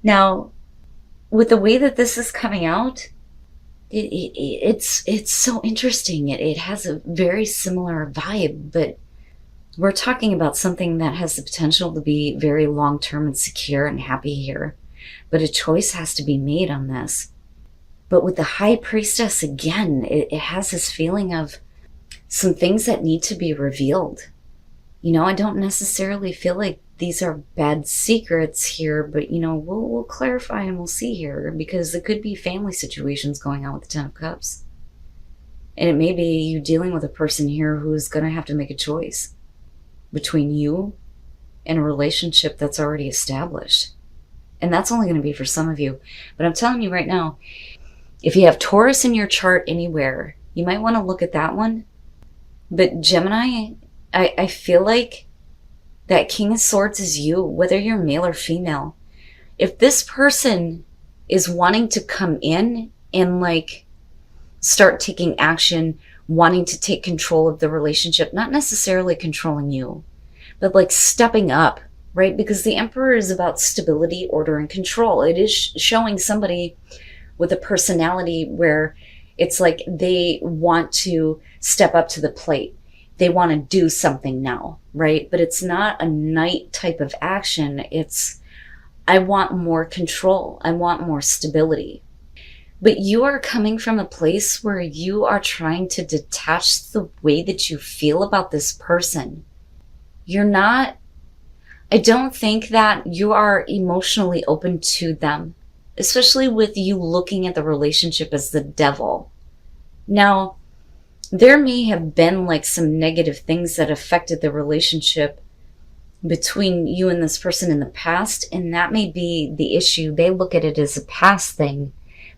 Now, with the way that this is coming out, it's so interesting. It has a very similar vibe, but we're talking about something that has the potential to be very long-term and secure and happy here. But a choice has to be made on this. But with the High Priestess, again, it has this feeling of some things that need to be revealed. You know, I don't necessarily feel like these are bad secrets here, but, you know, we'll clarify and we'll see here, because there could be family situations going on with the Ten of Cups. And it may be you dealing with a person here who's going to have to make a choice between you and a relationship that's already established. And that's only going to be for some of you. But I'm telling you right now, if you have Taurus in your chart anywhere, you might want to look at that one. But Gemini, I feel like that King of Swords is you, whether you're male or female. If this person is wanting to come in and like start taking action, wanting to take control of the relationship, not necessarily controlling you, but like stepping up, right? Because the Emperor is about stability, order, and control. It is showing somebody with a personality where it's like they want to step up to the plate. They want to do something now, right? But it's not a knight type of action. It's, I want more control. I want more stability. But you are coming from a place where you are trying to detach the way that you feel about this person. You're not, I don't think that you are emotionally open to them, especially with you looking at the relationship as the devil. Now, there may have been like some negative things that affected the relationship between you and this person in the past, and that may be the issue. They look at it as a past thing,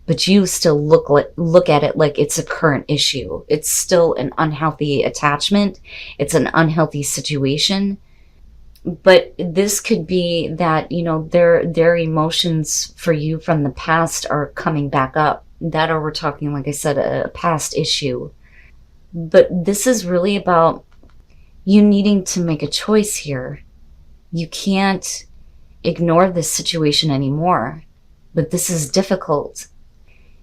but you still look at it like it's a current issue. It's still an unhealthy attachment. It's an unhealthy situation. But this could be that, you know, their emotions for you from the past are coming back up. That, or we're talking, like I said, a past issue. But this is really about you needing to make a choice here. You can't ignore this situation anymore. But this is difficult.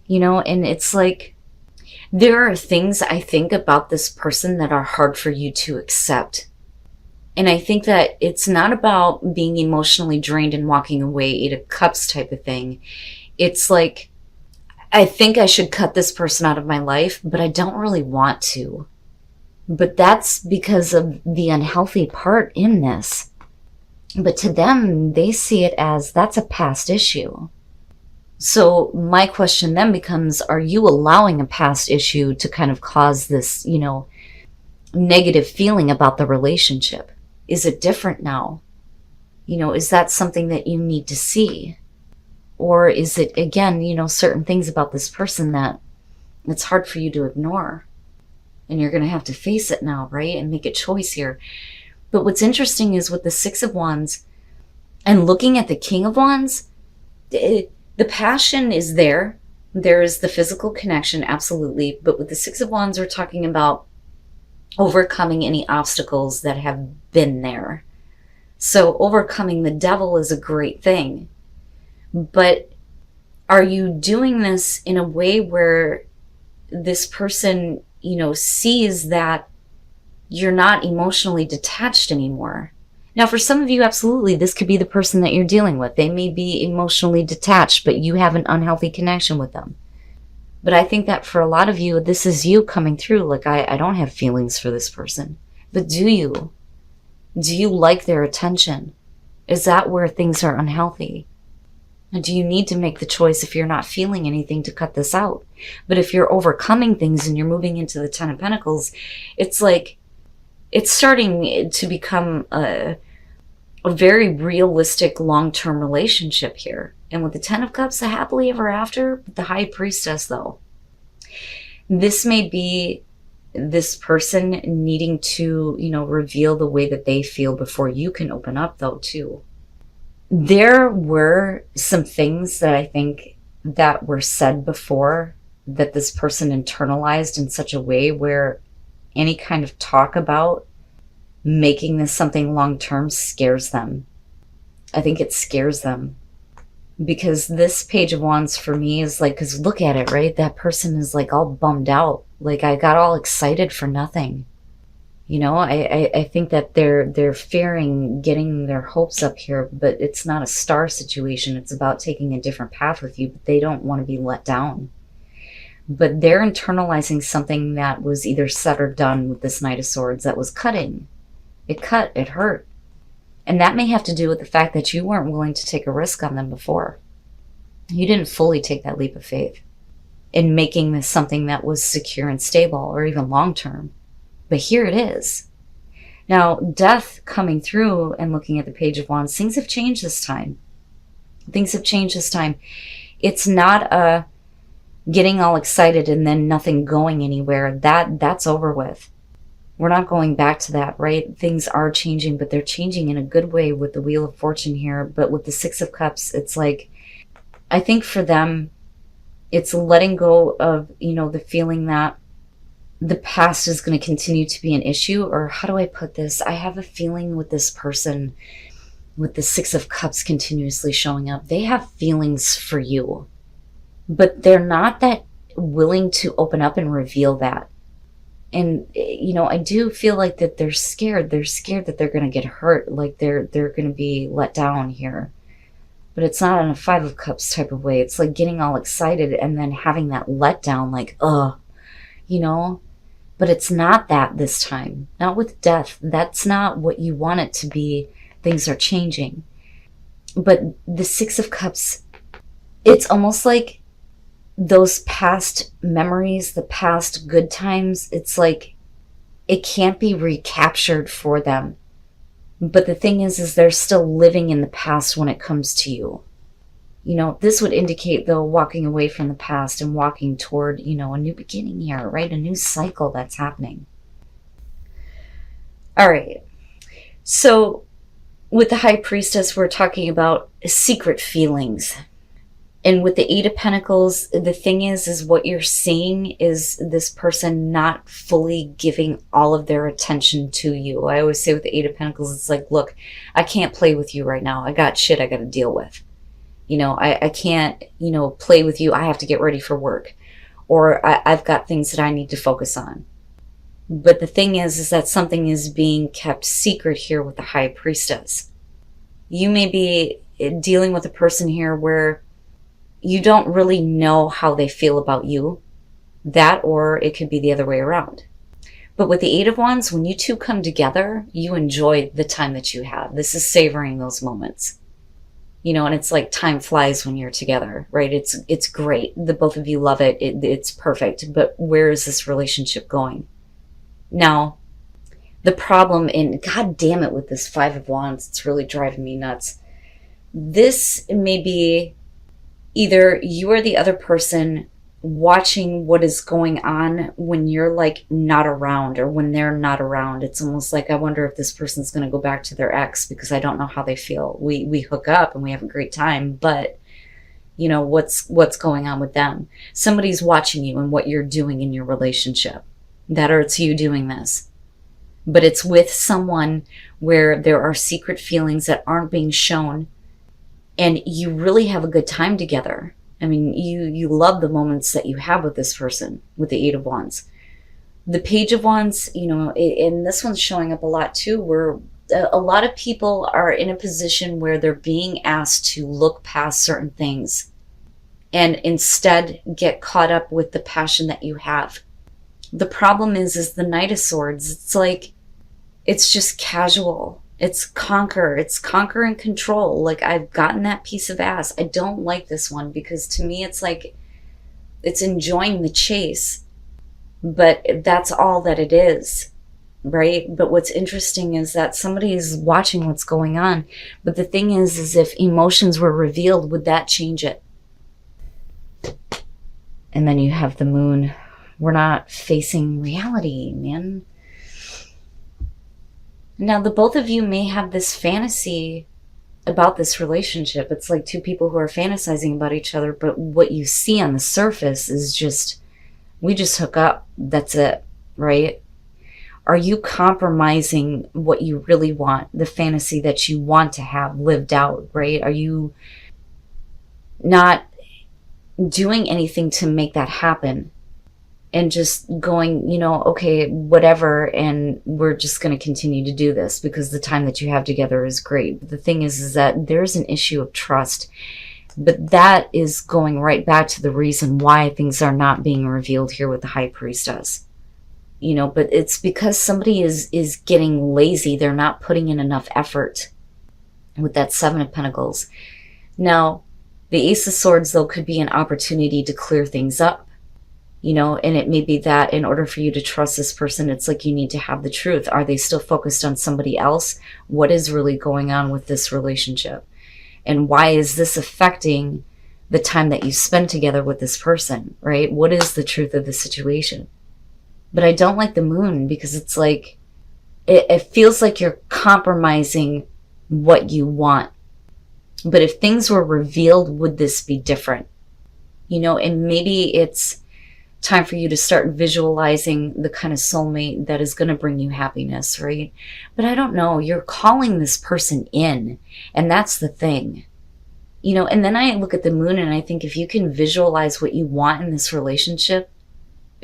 You know, and it's like, there are things I think about this person that are hard for you to accept. And I think that it's not about being emotionally drained and walking away, 8 of Cups type of thing. It's like, I think I should cut this person out of my life, but I don't really want to. But that's because of the unhealthy part in this. But to them, they see it as that's a past issue. So my question then becomes, are you allowing a past issue to kind of cause this, you know, negative feeling about the relationship? Is it different now? You know, is that something that you need to see? Or is it, again, you know, certain things about this person that it's hard for you to ignore? And you're going to have to face it now, right? And make a choice here. But what's interesting is with the 6 of Wands and looking at the King of Wands, the passion is there. There is the physical connection, absolutely. But with the 6 of Wands, we're talking about overcoming any obstacles that have been there. So overcoming the devil is a great thing. But are you doing this in a way where this person, you know, sees that you're not emotionally detached anymore? Now, for some of you, absolutely, this could be the person that you're dealing with. They may be emotionally detached, but you have an unhealthy connection with them. But I think that for a lot of you, this is you coming through. Like, I don't have feelings for this person. But do you? Do you like their attention? Is that where things are unhealthy? And do you need to make the choice, if you're not feeling anything, to cut this out? But if you're overcoming things and you're moving into the 10 of Pentacles, it's like, it's starting to become a very realistic long-term relationship here. And with the 10 of Cups, the happily ever after, the High Priestess though. This may be this person needing to, you know, reveal the way that they feel before you can open up though too. There were some things that I think that were said before that this person internalized in such a way where any kind of talk about making this something long-term scares them. I think it scares them. Because this Page of Wands for me is like, because look at it, right? That person is like all bummed out. Like, I got all excited for nothing. You know, I think that they're fearing getting their hopes up here, but it's not a star situation. It's about taking a different path with you, but they don't want to be let down. But they're internalizing something that was either said or done with this Knight of Swords that was cutting. It cut, it hurt. And that may have to do with the fact that you weren't willing to take a risk on them before. You didn't fully take that leap of faith in making this something that was secure and stable or even long-term. But here it is. Now, death coming through and looking at the Page of Wands, things have changed this time. Things have changed this time. It's not a getting all excited and then nothing going anywhere. That's over with. We're not going back to that, right? Things are changing, but they're changing in a good way with the Wheel of Fortune here. But with the Six of Cups, it's like, I think for them, it's letting go of, you know, the feeling that the past is going to continue to be an issue. Or how do I put this? I have a feeling with this person, with the Six of Cups continuously showing up, they have feelings for you, but they're not that willing to open up and reveal that. And, you know, I do feel like that they're scared. They're scared that they're going to get hurt, like they're going to be let down here. But it's not in a Five of Cups type of way. It's like getting all excited and then having that letdown, like, you know. But it's not that this time. Not with death. That's not what you want it to be. Things are changing. But the Six of Cups, it's almost like those past memories, the past good times, it's like it can't be recaptured for them. But the thing is they're still living in the past when it comes to you. You know, this would indicate, though, walking away from the past and walking toward, you know, a new beginning here, right? A new cycle that's happening. All right. So with the High Priestess, we're talking about secret feelings. And with the Eight of Pentacles, the thing is what you're seeing is this person not fully giving all of their attention to you. I always say with the Eight of Pentacles, it's like, look, I can't play with you right now. I got shit I got to deal with. You know, I can't, you know, play with you. I have to get ready for work. Or I've got things that I need to focus on. But the thing is that something is being kept secret here with the High Priestess. You may be dealing with a person here where you don't really know how they feel about you. That, or it could be the other way around. But with the Eight of Wands, when you two come together, you enjoy the time that you have. This is savoring those moments. You know, and it's like time flies when you're together, right? It's great. The both of you love it. It's perfect. But where is this relationship going? Now, the problem, and God damn it with this Five of Wands, it's really driving me nuts. This may be either you or the other person watching what is going on when you're like not around, or when they're not around. It's almost like, I wonder if this person's going to go back to their ex because I don't know how they feel. We hook up and we have a great time, but you know, what's going on with them? Somebody's watching you and what you're doing in your relationship. That, or it's you doing this. But it's with someone where there are secret feelings that aren't being shown, and you really have a good time together. I mean, you love the moments that you have with this person, with the Eight of Wands. The Page of Wands, you know, and this one's showing up a lot too, where a lot of people are in a position where they're being asked to look past certain things and instead get caught up with the passion that you have. The problem is the Knight of Swords. It's like, it's just casual. It's conquer and control. Like, I've gotten that piece of ass. I don't like this one because to me it's like, it's enjoying the chase, but that's all that it is, right? But what's interesting is that somebody is watching what's going on. But the thing is if emotions were revealed, would that change it? And then you have the Moon. We're not facing reality, man. Now, the both of you may have this fantasy about this relationship. It's like two people who are fantasizing about each other, but what you see on the surface is just, we just hook up. That's it, right? Are you compromising what you really want, the fantasy that you want to have lived out, right? Are you not doing anything to make that happen, and just going, okay, whatever, and we're just going to continue to do this because the time that you have together is great. But the thing is that there's an issue of trust. But that is going right back to the reason why things are not being revealed here with the High Priestess. But it's because somebody is getting lazy. They're not putting in enough effort with that Seven of Pentacles. Now, the Ace of Swords, though, could be an opportunity to clear things up. And it may be that in order for you to trust this person, it's like you need to have the truth. Are they still focused on somebody else? What is really going on with this relationship? And why is this affecting the time that you spend together with this person, right? What is the truth of the situation? But I don't like the Moon because it's like, it feels like you're compromising what you want. But if things were revealed, would this be different? And maybe it's time for you to start visualizing the kind of soulmate that is going to bring you happiness, right? But I don't know. You're calling this person in, and that's the thing. And then I look at the Moon and I think if you can visualize what you want in this relationship,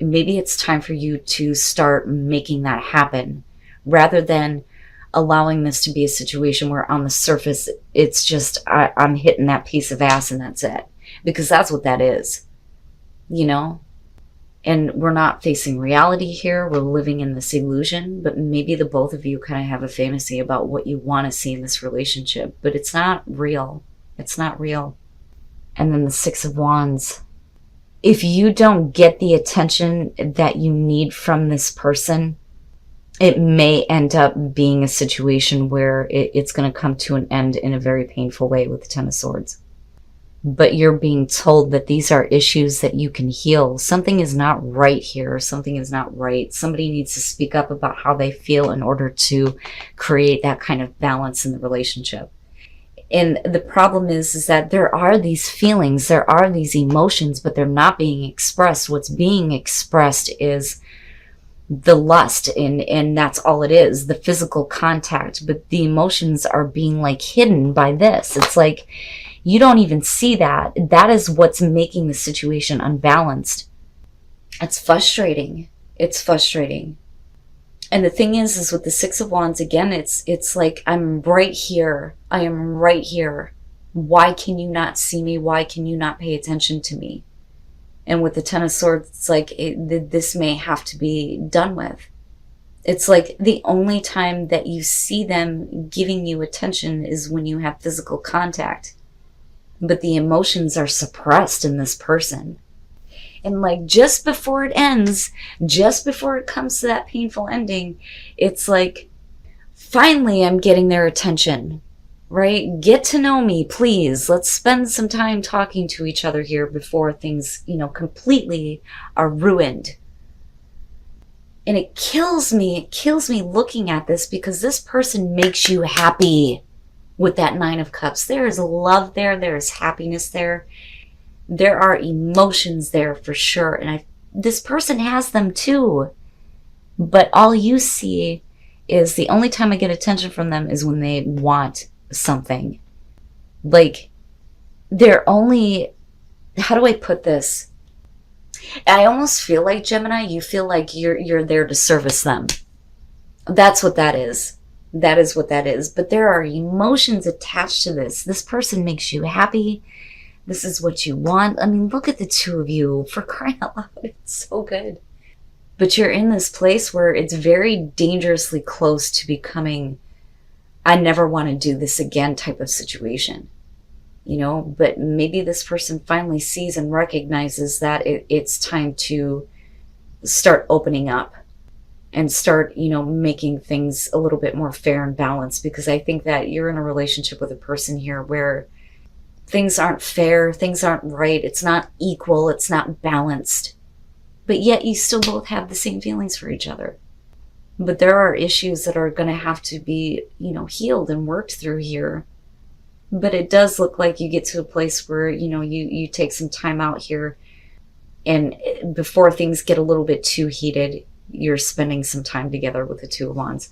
maybe it's time for you to start making that happen rather than allowing this to be a situation where on the surface, it's just, I'm hitting that piece of ass and that's it. Because that's what that is, And we're not facing reality here. We're living in this illusion, but maybe the both of you kind of have a fantasy about what you want to see in this relationship, but it's not real. It's not real. And then the Six of Wands. If you don't get the attention that you need from this person, it may end up being a situation where it's going to come to an end in a very painful way with the Ten of Swords. But you're being told that these are issues that you can heal. Something is not right here. Something is not right. Somebody needs to speak up about how they feel in order to create that kind of balance in the relationship. And the problem is that there are these feelings, there are these emotions, but they're not being expressed. What's being expressed is the lust, and that's all it is, the physical contact. But the emotions are being like hidden by this. It's like you don't even see that. That is what's making the situation unbalanced. It's frustrating. It's frustrating. And the thing is with the Six of Wands, again, it's like, I'm right here. I am right here. Why can you not see me? Why can you not pay attention to me? And with the Ten of Swords, it's like, this may have to be done with. It's like the only time that you see them giving you attention is when you have physical contact. But the emotions are suppressed in this person. And like just before it ends, just before it comes to that painful ending, it's like, finally I'm getting their attention, right? Get to know me, please. Let's spend some time talking to each other here before things, completely are ruined. And it kills me looking at this because this person makes you happy with that Nine of Cups. There is love there. There is happiness there. There are emotions there for sure. And this person has them too. But all you see is the only time I get attention from them is when they want something. Like, they're only, how do I put this? I almost feel like, Gemini, you feel like you're there to service them. That's what that is. That is what that is. But there are emotions attached to this. This person makes you happy. This is what you want. I mean, look at the two of you, for crying out loud. It's so good. But you're in this place where it's very dangerously close to becoming, I never want to do this again type of situation. But maybe this person finally sees and recognizes that it's time to start opening up and start, making things a little bit more fair and balanced. Because I think that you're in a relationship with a person here where things aren't fair, things aren't right, it's not equal, it's not balanced. But yet you still both have the same feelings for each other. But there are issues that are going to have to be, healed and worked through here. But it does look like you get to a place where, you take some time out here, and before things get a little bit too heated, you're spending some time together with the Two of Wands.